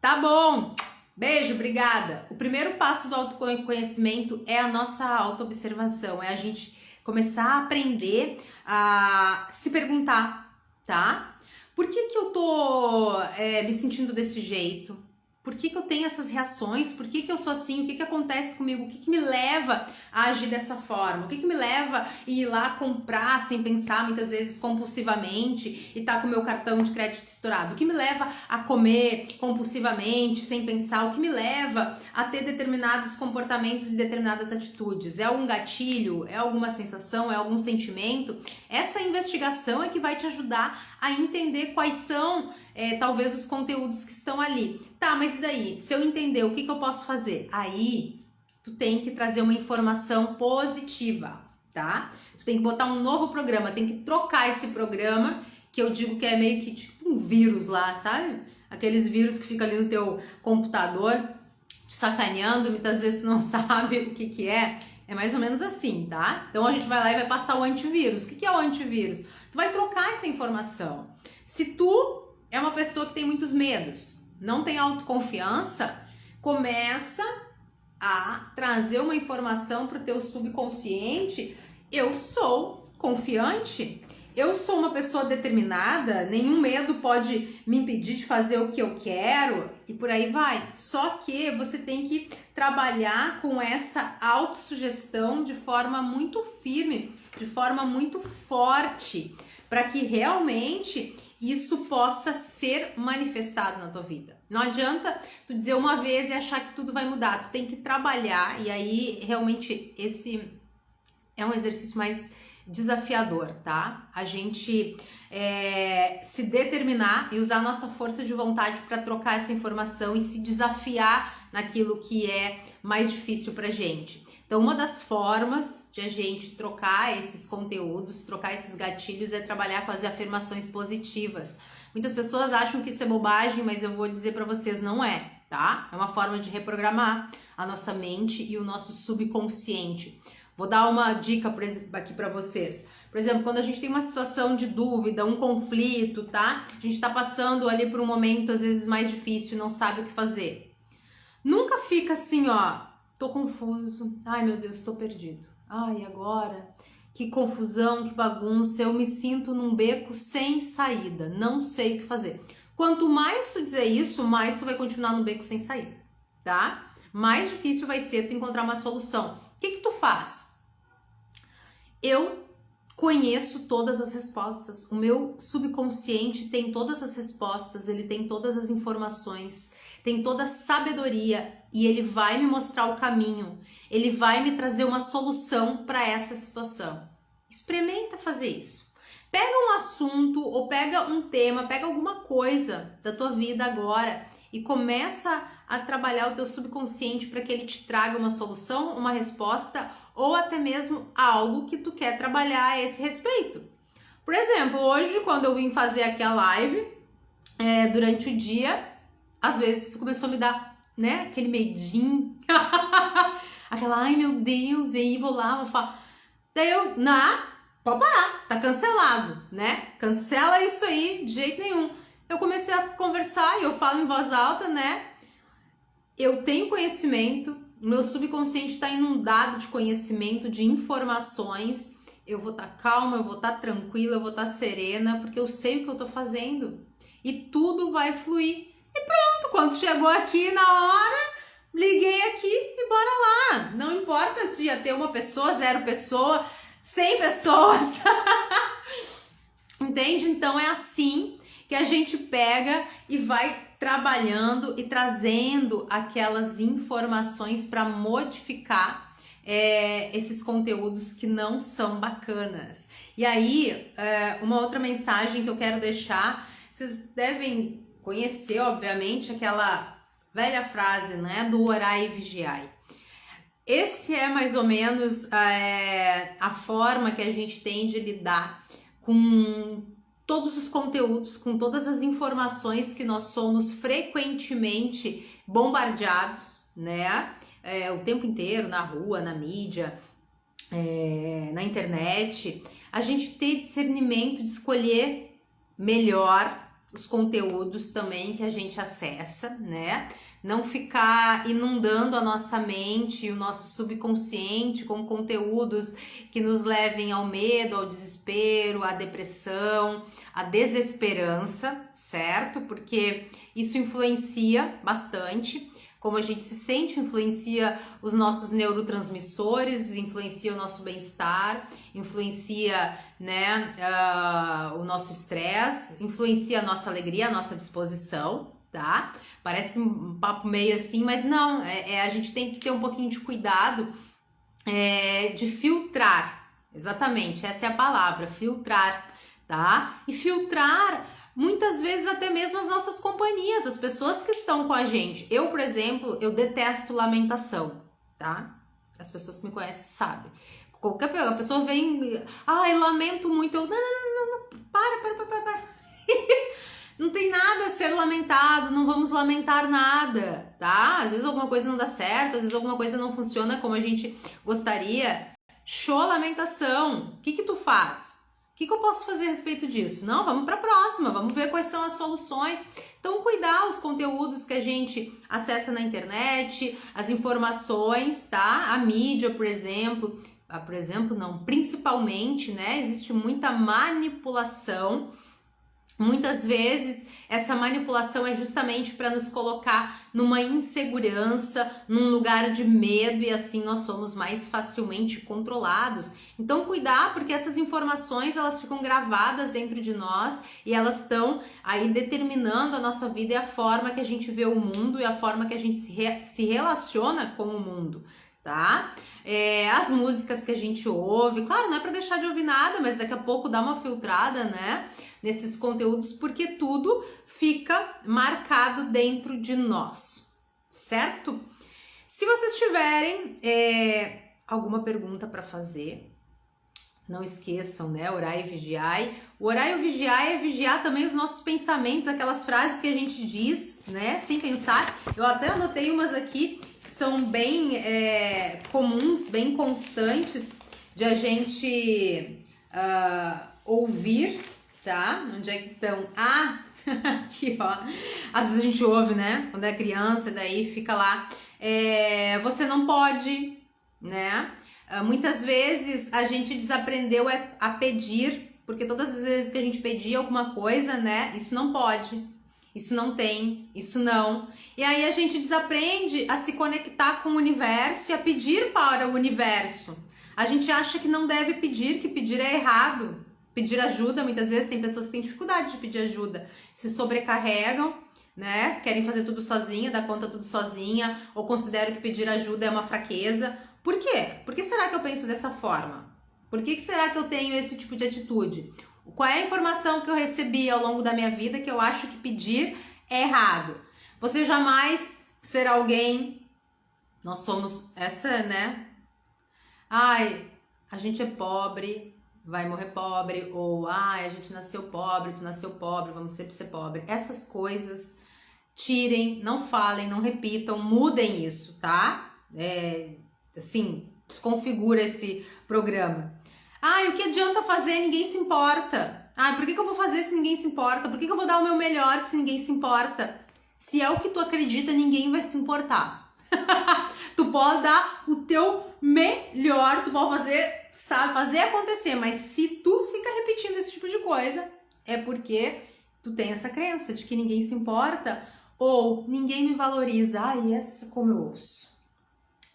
Tá bom, beijo, obrigada. O primeiro passo do autoconhecimento é a nossa autoobservação, é a gente começar a aprender a se perguntar, tá? Por que eu tô me sentindo desse jeito? Por que eu tenho essas reações? Por que eu sou assim? O que acontece comigo? O que me leva a agir dessa forma? O que me leva a ir lá comprar sem pensar, muitas vezes compulsivamente, e tá com o meu cartão de crédito estourado? O que me leva a comer compulsivamente, sem pensar? O que me leva a ter determinados comportamentos e determinadas atitudes? É algum gatilho? É alguma sensação? É algum sentimento? Essa investigação é que vai te ajudar a entender quais são talvez os conteúdos que estão ali. Tá, mas e daí? Se eu entender, o que eu posso fazer? Aí, tu tem que trazer uma informação positiva, tá? Tu tem que botar um novo programa, tem que trocar esse programa, que eu digo que é meio que tipo um vírus lá, sabe? Aqueles vírus que ficam ali no teu computador, te sacaneando, muitas vezes tu não sabe o que é. É mais ou menos assim, tá? Então a gente vai lá e vai passar o antivírus. O que é o antivírus? Tu vai trocar essa informação. Se tu é uma pessoa que tem muitos medos, não tem autoconfiança, começa a trazer uma informação para o teu subconsciente, eu sou confiante, eu sou uma pessoa determinada, nenhum medo pode me impedir de fazer o que eu quero e por aí vai. Só que você tem que trabalhar com essa autossugestão de forma muito firme, de forma muito forte, para que realmente isso possa ser manifestado na tua vida. Não adianta tu dizer uma vez e achar que tudo vai mudar, tu tem que trabalhar, e aí realmente esse é um exercício mais desafiador, tá? A gente se determinar e usar a nossa força de vontade para trocar essa informação e se desafiar naquilo que é mais difícil pra gente. Então, uma das formas de a gente trocar esses conteúdos, trocar esses gatilhos, é trabalhar com as afirmações positivas. Muitas pessoas acham que isso é bobagem, mas eu vou dizer para vocês, não é, tá? É uma forma de reprogramar a nossa mente e o nosso subconsciente. Vou dar uma dica aqui para vocês. Por exemplo, quando a gente tem uma situação de dúvida, um conflito, tá? A gente tá passando ali por um momento, às vezes, mais difícil, não sabe o que fazer. Nunca fica assim, ó, tô confuso, ai meu Deus, tô perdido. Ai, agora? Que confusão, que bagunça, eu me sinto num beco sem saída, não sei o que fazer. Quanto mais tu dizer isso, mais tu vai continuar no beco sem saída, tá? Mais difícil vai ser tu encontrar uma solução. O que tu faz? Eu conheço todas as respostas. O meu subconsciente tem todas as respostas, ele tem todas as informações, tem toda a sabedoria e ele vai me mostrar o caminho. Ele vai me trazer uma solução para essa situação. Experimenta fazer isso. Pega um assunto ou pega um tema, pega alguma coisa da tua vida agora e começa a trabalhar o teu subconsciente para que ele te traga uma solução, uma resposta ou até mesmo algo que tu quer trabalhar a esse respeito. Por exemplo, hoje quando eu vim fazer aqui a live, durante o dia, às vezes isso começou a me dar, né, aquele medinho, aquela, ai meu Deus, e aí vou lá, vou falar. Daí eu, pode parar, tá cancelado, né? Cancela isso aí, de jeito nenhum. Eu comecei a conversar e eu falo em voz alta, né? Eu tenho conhecimento, meu subconsciente está inundado de conhecimento, de informações. Eu vou estar calma, eu vou estar tranquila, eu vou estar serena, porque eu sei o que eu tô fazendo. E tudo vai fluir. E pronto, quando chegou aqui na hora, liguei aqui e bora lá. Não importa se ia ter uma pessoa, 0 pessoa, 100 pessoas. Entende? Então é assim que a gente pega e vai trabalhando e trazendo aquelas informações para modificar esses conteúdos que não são bacanas. E aí, uma outra mensagem que eu quero deixar, vocês devem conhecer, obviamente, aquela velha frase, né, do orai e vigiai. Esse é mais ou menos a forma que a gente tem de lidar com todos os conteúdos, com todas as informações que nós somos frequentemente bombardeados, né? O tempo inteiro, na rua, na mídia, na internet. A gente ter discernimento de escolher melhor os conteúdos também que a gente acessa, né? Não ficar inundando a nossa mente e o nosso subconsciente com conteúdos que nos levem ao medo, ao desespero, à depressão, à desesperança, certo? Porque isso influencia bastante. Como a gente se sente, influencia os nossos neurotransmissores, influencia o nosso bem-estar, influencia, né, o nosso estresse, influencia a nossa alegria, a nossa disposição, tá? Parece um papo meio assim, mas não, a gente tem que ter um pouquinho de cuidado de filtrar, exatamente, essa é a palavra, filtrar, tá? E filtrar muitas vezes até mesmo as nossas companhias, as pessoas que estão com a gente. Eu, por exemplo, eu detesto lamentação, tá? As pessoas que me conhecem sabem. A pessoa vem, ai, lamento muito, eu, não, para. Não tem nada a ser lamentado, não vamos lamentar nada, tá? Às vezes alguma coisa não dá certo, às vezes alguma coisa não funciona como a gente gostaria. Show lamentação, o que tu faz? O que eu posso fazer a respeito disso? Não, vamos para a próxima, vamos ver quais são as soluções. Então, cuidar os conteúdos que a gente acessa na internet, as informações, tá? A mídia, por exemplo, principalmente, né? Existe muita manipulação. Muitas vezes essa manipulação é justamente para nos colocar numa insegurança, num lugar de medo, e assim nós somos mais facilmente controlados. Então cuidar, porque essas informações elas ficam gravadas dentro de nós e elas estão aí determinando a nossa vida e a forma que a gente vê o mundo e a forma que a gente se relaciona com o mundo, tá? As músicas que a gente ouve, claro, não é para deixar de ouvir nada, mas daqui a pouco dá uma filtrada, né? Nesses conteúdos, porque tudo fica marcado dentro de nós, certo? Se vocês tiverem alguma pergunta para fazer, não esqueçam, né? Orai e vigiai. O orar e o vigiai é vigiar também os nossos pensamentos, aquelas frases que a gente diz, né? Sem pensar. Eu até anotei umas aqui que são bem comuns, bem constantes de a gente ouvir. Tá? Onde é que estão? Aqui, ó. Às vezes a gente ouve, né? Quando é criança, daí fica lá. Você não pode, né? Muitas vezes a gente desaprendeu a pedir, porque todas as vezes que a gente pedia alguma coisa, né? Isso não pode, isso não tem, isso não. E aí a gente desaprende a se conectar com o universo e a pedir para o universo. A gente acha que não deve pedir, que pedir é errado. Pedir ajuda, muitas vezes tem pessoas que têm dificuldade de pedir ajuda, se sobrecarregam, né? Querem fazer tudo sozinha, dar conta tudo sozinha, ou consideram que pedir ajuda é uma fraqueza. Por quê? Por que será que eu penso dessa forma? Por que será que eu tenho esse tipo de atitude? Qual é a informação que eu recebi ao longo da minha vida que eu acho que pedir é errado? Você jamais será alguém... Nós somos essa, né? Ai, a gente é pobre... vai morrer pobre, ou a gente nasceu pobre, tu nasceu pobre, vamos sempre ser pobre. Essas coisas, tirem, não falem, não repitam, mudem isso, tá? Assim, desconfigura esse programa. O que adianta fazer? Ninguém se importa. Por que eu vou fazer se ninguém se importa? Por que eu vou dar o meu melhor se ninguém se importa? Se é o que tu acredita, ninguém vai se importar. Tu pode dar o teu melhor, tu pode fazer acontecer, mas se tu fica repetindo esse tipo de coisa, é porque tu tem essa crença de que ninguém se importa ou ninguém me valoriza. Essa como eu ouço.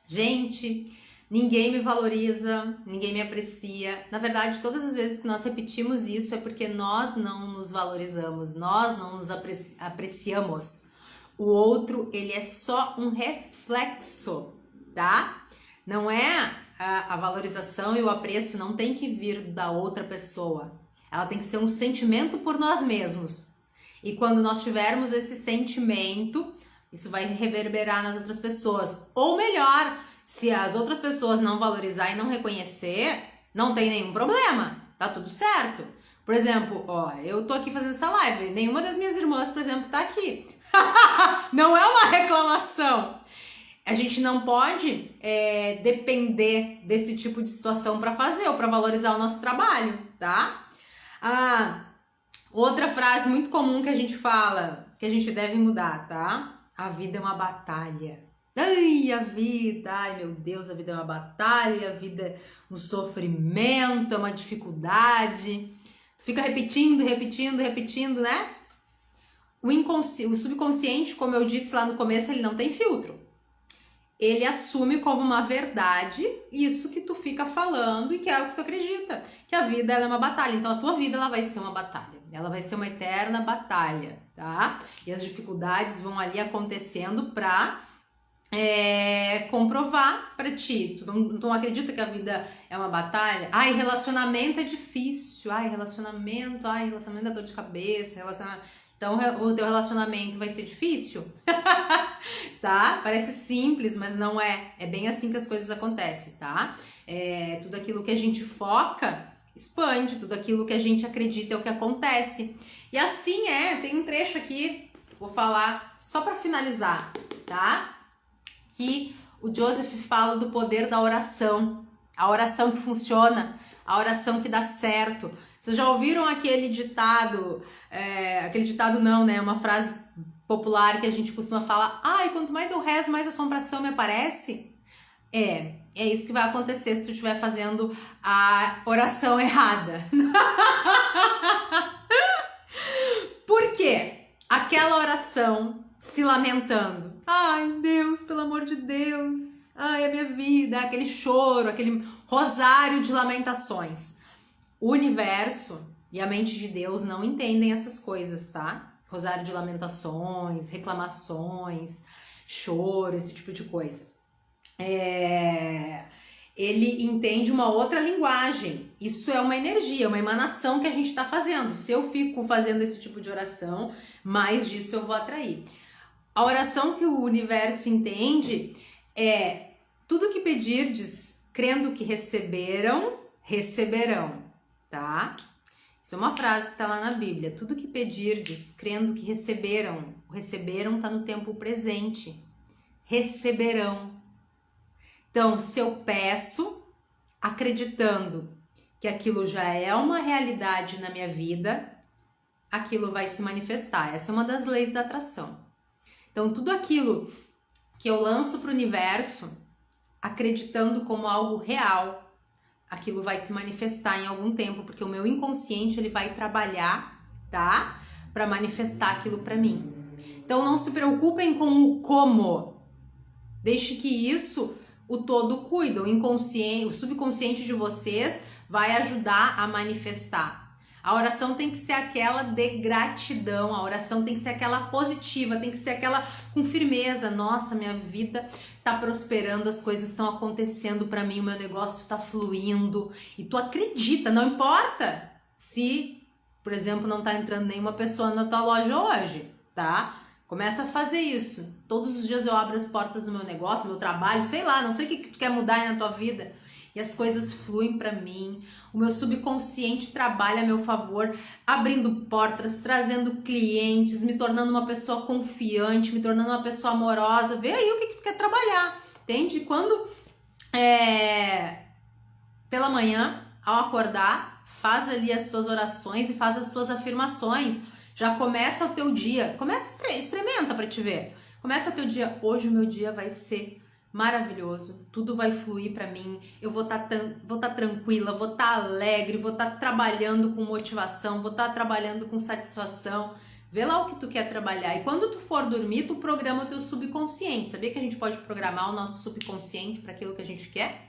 Gente, ninguém me valoriza, ninguém me aprecia. Na verdade, todas as vezes que nós repetimos isso é porque nós não nos valorizamos, nós não nos apreciamos. O outro, ele é só um reflexo, tá? Não é a valorização e o apreço, não tem que vir da outra pessoa. Ela tem que ser um sentimento por nós mesmos. E quando nós tivermos esse sentimento, isso vai reverberar nas outras pessoas. Ou melhor, se as outras pessoas não valorizar e não reconhecer, não tem nenhum problema, tá tudo certo. Por exemplo, eu tô aqui fazendo essa live, nenhuma das minhas irmãs, por exemplo, tá aqui. Não é uma reclamação. A gente não pode depender desse tipo de situação para fazer ou para valorizar o nosso trabalho, tá? Outra frase muito comum que a gente fala, que a gente deve mudar, tá? A vida é uma batalha. Ai, meu Deus, a vida é uma batalha, a vida é um sofrimento, é uma dificuldade. Tu fica repetindo, né? O subconsciente, como eu disse lá no começo, ele não tem filtro. Ele assume como uma verdade isso que tu fica falando e que é o que tu acredita. Que a vida ela é uma batalha. Então a tua vida ela vai ser uma batalha. Ela vai ser uma eterna batalha, tá? E as dificuldades vão ali acontecendo pra comprovar pra ti. Tu não acredita que a vida é uma batalha? Relacionamento é difícil. Relacionamento é dor de cabeça. Então o teu relacionamento vai ser difícil? Tá? Parece simples, mas não é. É bem assim que as coisas acontecem, tá? Tudo aquilo que a gente foca, expande. Tudo aquilo que a gente acredita é o que acontece. E assim tem um trecho aqui, vou falar só pra finalizar, tá? Que o Joseph fala do poder da oração. A oração que funciona, a oração que dá certo. Vocês já ouviram aquele ditado, não, né? Uma frase popular que a gente costuma falar, quanto mais eu rezo, mais assombração me aparece? É isso que vai acontecer se tu estiver fazendo a oração errada. Por quê? Aquela oração se lamentando. Ai, Deus, pelo amor de Deus. Ai, a minha vida, aquele choro, aquele rosário de lamentações. O universo e a mente de Deus não entendem essas coisas, tá? Rosário de lamentações, reclamações, choro, esse tipo de coisa. Ele entende uma outra linguagem. Isso é uma energia, uma emanação que a gente está fazendo. Se eu fico fazendo esse tipo de oração, mais disso eu vou atrair. A oração que o universo entende é: tudo que pedirdes, crendo que receberam, receberão, tá? Isso é uma frase que está lá na Bíblia. Tudo que pedirdes, crendo que receberam. O receberam está no tempo presente. Receberão. Então, se eu peço, acreditando que aquilo já é uma realidade na minha vida, aquilo vai se manifestar. Essa é uma das leis da atração. Então, tudo aquilo que eu lanço para o universo, acreditando como algo real, aquilo vai se manifestar em algum tempo, porque o meu inconsciente ele vai trabalhar, tá? Para manifestar aquilo para mim. Então, não se preocupem com o como. Deixe que isso o todo cuida. O inconsciente, o subconsciente de vocês vai ajudar a manifestar. A oração tem que ser aquela de gratidão, a oração tem que ser aquela positiva, tem que ser aquela com firmeza. Nossa, minha vida tá prosperando, as coisas estão acontecendo para mim, o meu negócio tá fluindo. E tu acredita, não importa se, por exemplo, não tá entrando nenhuma pessoa na tua loja hoje, tá? Começa a fazer isso. Todos os dias eu abro as portas do meu negócio, do meu trabalho, sei lá, não sei o que tu quer mudar aí na tua vida. E as coisas fluem para mim. O meu subconsciente trabalha a meu favor, abrindo portas, trazendo clientes, me tornando uma pessoa confiante, me tornando uma pessoa amorosa. Vê aí o que tu quer trabalhar, entende? Quando pela manhã, ao acordar, faz ali as tuas orações e faz as tuas afirmações. Já começa o teu dia, experimenta para te ver. Começa o teu dia, hoje o meu dia vai ser maravilhoso, tudo vai fluir para mim, eu vou estar tranquila, vou estar alegre, vou estar trabalhando com motivação, vou estar trabalhando com satisfação. Vê lá o que tu quer trabalhar. E quando tu for dormir, tu programa o teu subconsciente. Sabia que a gente pode programar o nosso subconsciente para aquilo que a gente quer?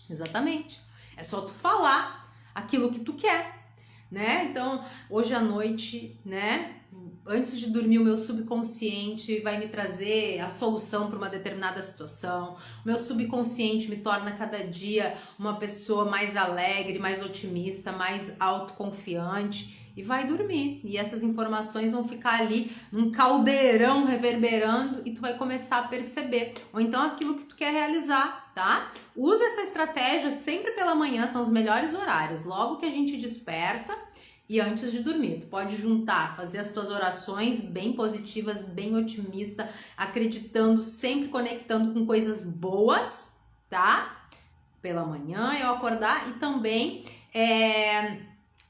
Exatamente. É só tu falar aquilo que tu quer. Né? Então, hoje à noite, né? Antes de dormir, o meu subconsciente vai me trazer a solução para uma determinada situação. O meu subconsciente me torna cada dia uma pessoa mais alegre, mais otimista, mais autoconfiante. E vai dormir. E essas informações vão ficar ali num caldeirão reverberando e tu vai começar a perceber. Ou então aquilo que tu quer realizar, tá? Usa essa estratégia sempre pela manhã, são os melhores horários. Logo que a gente desperta e antes de dormir. Tu pode juntar, fazer as tuas orações bem positivas, bem otimista, acreditando, sempre conectando com coisas boas, tá? Pela manhã eu acordar e também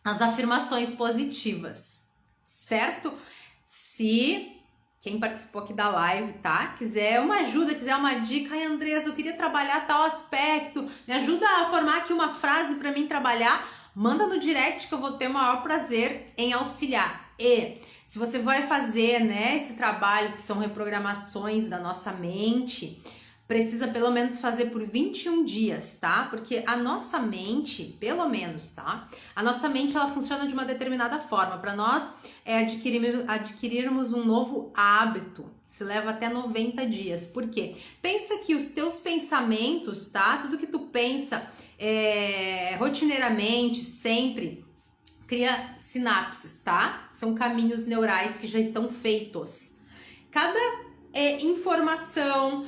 as afirmações positivas, certo? Se quem participou aqui da live, tá? Quiser uma ajuda, quiser uma dica, ai Andressa, eu queria trabalhar tal aspecto, me ajuda a formar aqui uma frase para mim trabalhar, manda no direct que eu vou ter o maior prazer em auxiliar. E se você vai fazer, né, esse trabalho que são reprogramações da nossa mente, precisa pelo menos fazer por 21 dias, tá? Porque a nossa mente, pelo menos, tá? A nossa mente, ela funciona de uma determinada forma. Para nós, adquirirmos um novo hábito, se leva até 90 dias. Por quê? Pensa que os teus pensamentos, tá? Tudo que tu pensa rotineiramente, sempre, cria sinapses, tá? São caminhos neurais que já estão feitos. Cada informação,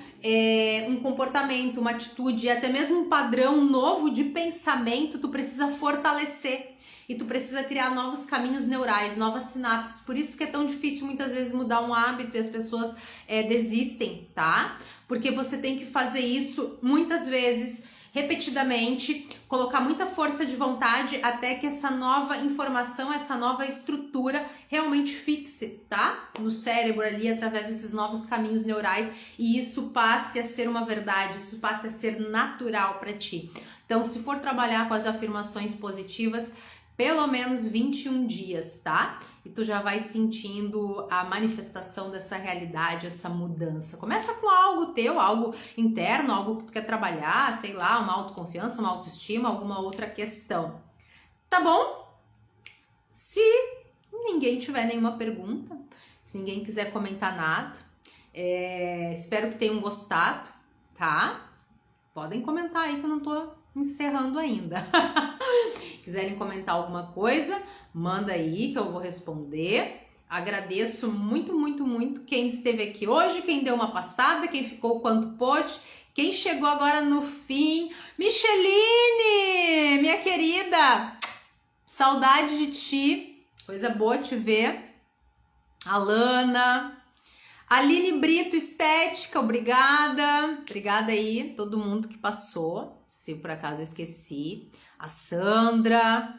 um comportamento, uma atitude, até mesmo um padrão novo de pensamento, tu precisa fortalecer e tu precisa criar novos caminhos neurais, novas sinapses. Por isso que é tão difícil muitas vezes mudar um hábito e as pessoas desistem, tá? Porque você tem que fazer isso muitas vezes repetidamente, colocar muita força de vontade até que essa nova informação, essa nova estrutura realmente fixe, tá? No cérebro ali, através desses novos caminhos neurais, e isso passe a ser uma verdade, isso passe a ser natural para ti. Então, se for trabalhar com as afirmações positivas, pelo menos 21 dias, tá? E tu já vai sentindo a manifestação dessa realidade, essa mudança. Começa com algo teu, algo interno, algo que tu quer trabalhar, sei lá, uma autoconfiança, uma autoestima, alguma outra questão. Tá bom? Se ninguém tiver nenhuma pergunta, se ninguém quiser comentar nada, espero que tenham gostado, tá? Podem comentar aí que eu não tô encerrando ainda. Quiserem comentar alguma coisa, manda aí que eu vou responder. Agradeço muito, muito, muito quem esteve aqui hoje, quem deu uma passada, quem ficou o quanto pôde, quem chegou agora no fim. Micheline, minha querida, saudade de ti, coisa boa te ver. Alana, Aline Brito Estética, obrigada. Obrigada aí, todo mundo que passou, se por acaso eu esqueci. A Sandra,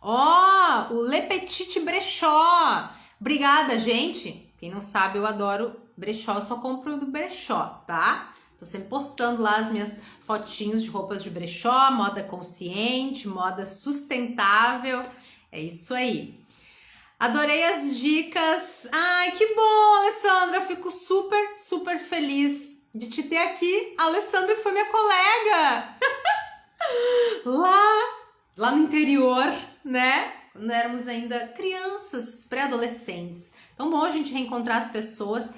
ó, o Le Petit Brechó, obrigada, gente. Quem não sabe, eu adoro brechó, eu só compro do brechó, tá? Tô sempre postando lá as minhas fotinhos de roupas de brechó, moda consciente, moda sustentável, é isso aí. Adorei as dicas. Ai, que bom, Alessandra. Fico super, super feliz de te ter aqui. A Alessandra, que foi minha colega lá no interior, né? Quando éramos ainda crianças, pré-adolescentes. Então, bom a gente reencontrar as pessoas.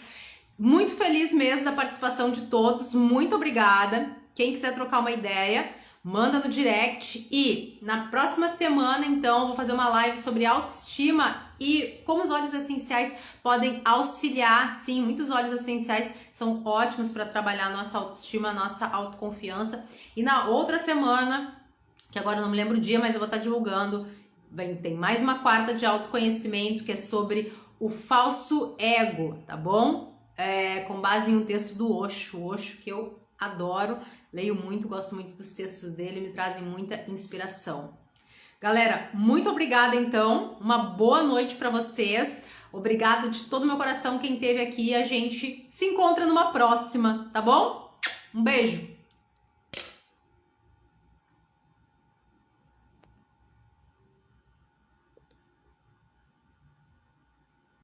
Muito feliz mesmo da participação de todos. Muito obrigada. Quem quiser trocar uma ideia, manda no direct. E na próxima semana, então, eu vou fazer uma live sobre autoestima e como os óleos essenciais podem auxiliar. Sim, muitos óleos essenciais são ótimos para trabalhar a nossa autoestima, a nossa autoconfiança. E na outra semana, que agora eu não me lembro o dia, mas eu vou estar divulgando, tem mais uma quarta de autoconhecimento, que é sobre o falso ego, tá bom? Com base em um texto do Osho, que eu adoro, leio muito, gosto muito dos textos dele, me trazem muita inspiração. Galera, muito obrigada então, uma boa noite para vocês, obrigado de todo o meu coração quem esteve aqui, a gente se encontra numa próxima, tá bom? Um beijo!